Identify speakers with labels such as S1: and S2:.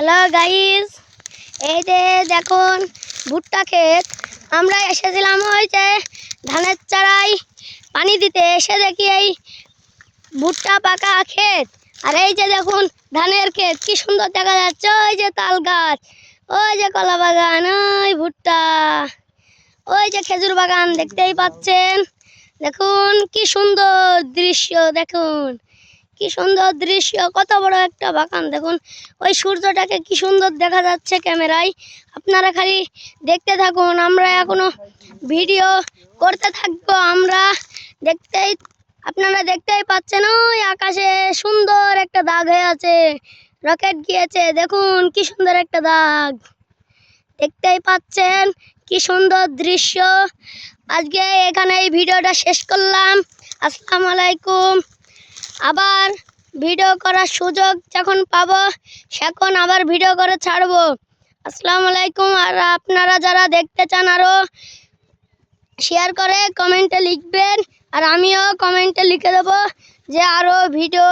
S1: Hello guys, এই যে দেখুন ভুট্টা ক্ষেত। আমরা এসেছিলাম ওই যে ধানের চারাই পানি দিতে, এসে দেখি এই ভুট্টা পাকা ক্ষেত। আর এই যে দেখুন ধানের ক্ষেত, কি সুন্দর দেখা যাচ্ছে। ওই যে তাল গাছ, ওই যে কলা বাগান, ওই ভুট্টা, ওই যে খেজুর বাগান দেখতেই পাচ্ছেন। দেখুন কি সুন্দর দৃশ্য, দেখুন কি সুন্দর দৃশ্য, কত বড় একটা বাগান। দেখুন ওই সূর্যটাকে কি সুন্দর দেখা যাচ্ছে ক্যামেরায়। আপনারা খালি দেখতে থাকুন, আমরা এখনো ভিডিও করতে থাকবো। আপনারা দেখতেই পাচ্ছেন ওই আকাশে সুন্দর একটা দাগ হয়ে আছে, রকেট গিয়েছে। দেখুন কি সুন্দর একটা দাগ, দেখতেই পাচ্ছেন কি সুন্দর দৃশ্য। আজকে এখানে এই ভিডিওটা শেষ করলাম। আসসালামু আলাইকুম। আবার ভিডিও করার সুযোগ যখন পাবো সেখন আবার ভিডিও করে ছাড়বো। আসসালামু আলাইকুম। আর আপনারা যারা দেখতে চান আরও শেয়ার করে কমেন্টে লিখবেন, আর আমিও কমেন্টে লিখে দেবো যে আরও ভিডিও